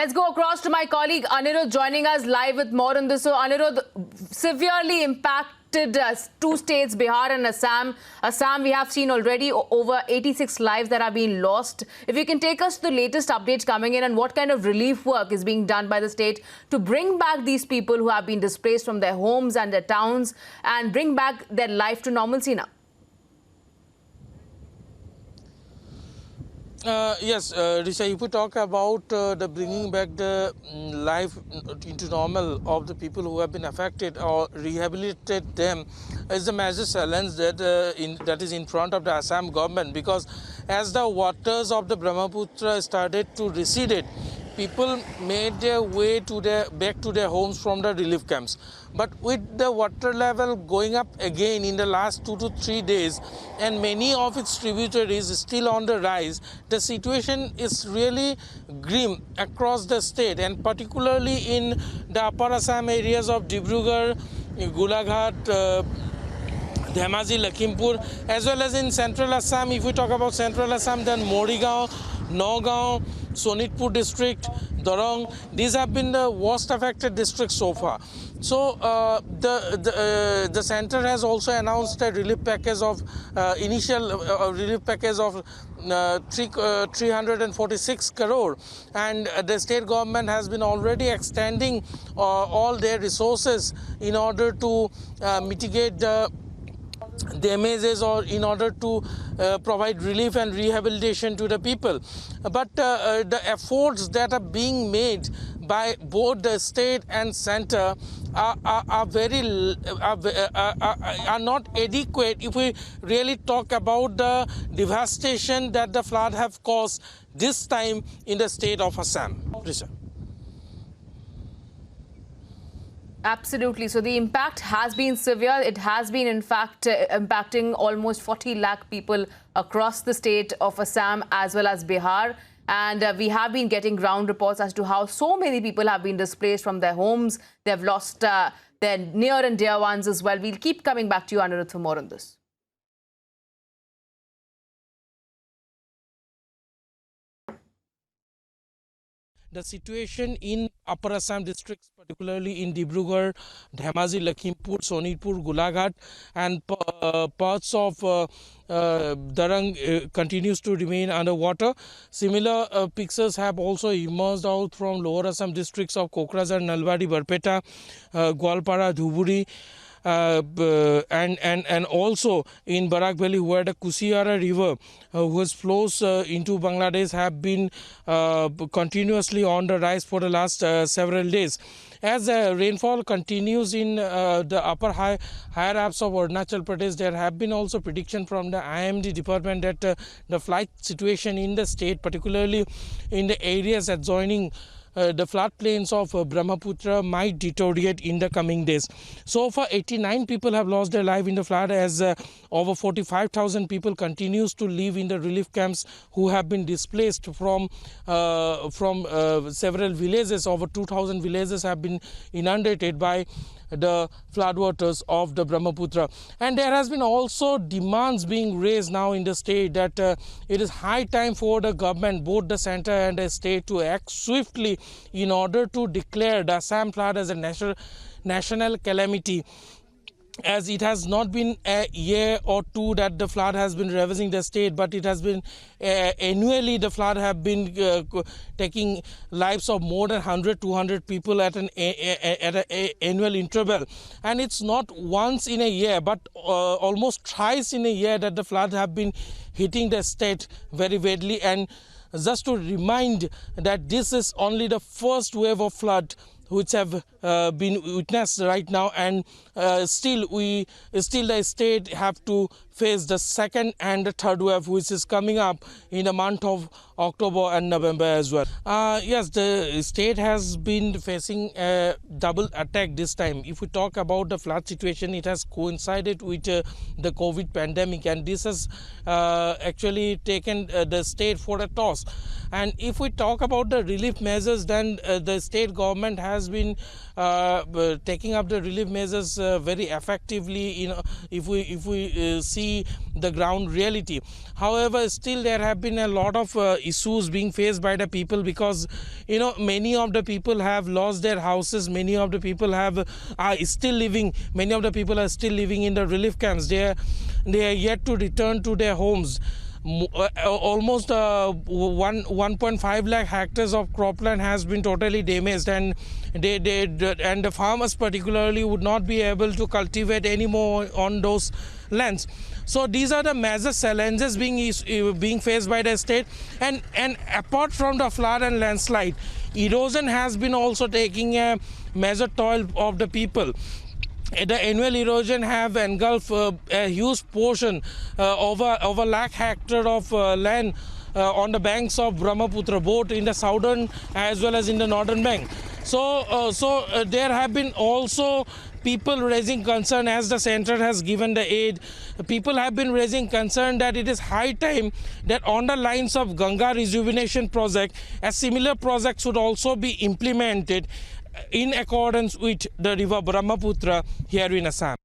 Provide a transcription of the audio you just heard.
Let's go across to my colleague Anirudh joining us live with more on this. So Anirudh, severely impacted two states, Bihar and Assam. Assam, we have seen already over 86 lives that are being lost. If you can take us to the latest updates coming in and what kind of relief work is being done by the state to bring back these people who have been displaced from their homes and their towns and bring back their life to normalcy now. Yes, Risha, if we talk about the bringing back the life into normal of the people who have been affected or rehabilitate them is the major challenge that that is in front of the Assam government, because as the waters of the Brahmaputra started to recede, people made their way to back to their homes from the relief camps. But with the water level going up again in the last 2 to 3 days and many of its tributaries still on the rise, the situation is really grim across the state, and particularly in the upper Assam areas of Dibrugarh, Golaghat, Dhemaji, Lakhimpur, as well as in central Assam. If we talk about central Assam, then Morigaon, Nagaon, Sonitpur district, Dorong, these have been the worst affected districts so far. So the center has also announced a relief package of initial relief package of 346 crore, and the state government has been already extending all their resources in order to mitigate the damages or in order to provide relief and rehabilitation to the people. But the efforts that are being made by both the state and center are not adequate if we really talk about the devastation that the flood have caused this time in the state of Assam. Risha. Absolutely. So the impact has been severe. It has been, in fact, impacting almost 40 lakh people across the state of Assam as well as Bihar. And we have been getting ground reports as to how so many people have been displaced from their homes. They've lost their near and dear ones as well. We'll keep coming back to you, Anirudh, for more on this. The situation in Upper Assam districts, particularly in Dibrugarh, Dhemaji, Lakhimpur, Sonitpur, Golaghat, and parts of Darang continues to remain underwater. Similar pictures have also emerged out from Lower Assam districts of Kokrajhar, Nalbari, Barpeta, Gwalpara, Dhuburi. And also in Barak Valley, where the Kusiara river whose flows into Bangladesh have been continuously on the rise for the last several days. As rainfall continues in the higher ups of Arunachal Pradesh, there have been also prediction from the IMD department that the flood situation in the state, particularly in the areas adjoining the floodplains of Brahmaputra, might deteriorate in the coming days. So far, 89 people have lost their life in the flood, as over 45,000 people continues to live in the relief camps who have been displaced from several villages. Over 2,000 villages have been inundated by the floodwaters of the Brahmaputra. And there has been also demands being raised now in the state that it is high time for the government, both the center and the state, to act swiftly in order to declare the Assam flood as a national calamity, as it has not been a year or two that the flood has been ravaging the state, but it has been annually the flood have been taking lives of more than 100-200 people at an annual interval. And it's not once in a year, but almost thrice in a year that the flood have been hitting the state very badly. And just to remind that this is only the first wave of flood which have been witnessed right now, and still the state have to face the second and the third wave, which is coming up in the month of October and November as well. Yes, the state has been facing a double attack this time. If we talk about the flood situation, it has coincided with the COVID pandemic, and this has actually taken the state for a toss. And if we talk about the relief measures, then the state government has been taking up the relief measures very effectively, if we see the ground reality. However, still there have been a lot of issues being faced by the people, because many of the people have lost their houses, many of the people are still living in the relief camps. They are yet to return to their homes. Almost 1.5 lakh hectares of cropland has been totally damaged, and the farmers particularly would not be able to cultivate anymore on those lands. So these are the major challenges being faced by the state, and apart from the flood and landslide, erosion has been also taking a major toll of the people. The annual erosion have engulfed a huge portion over lakh hectare of land on the banks of Brahmaputra, both in the southern as well as in the northern bank. So there have been also people raising concern, as the center has given the aid. People have been raising concern that it is high time that on the lines of Ganga Rejuvenation Project, a similar project should also be implemented in accordance with the river Brahmaputra here in Assam.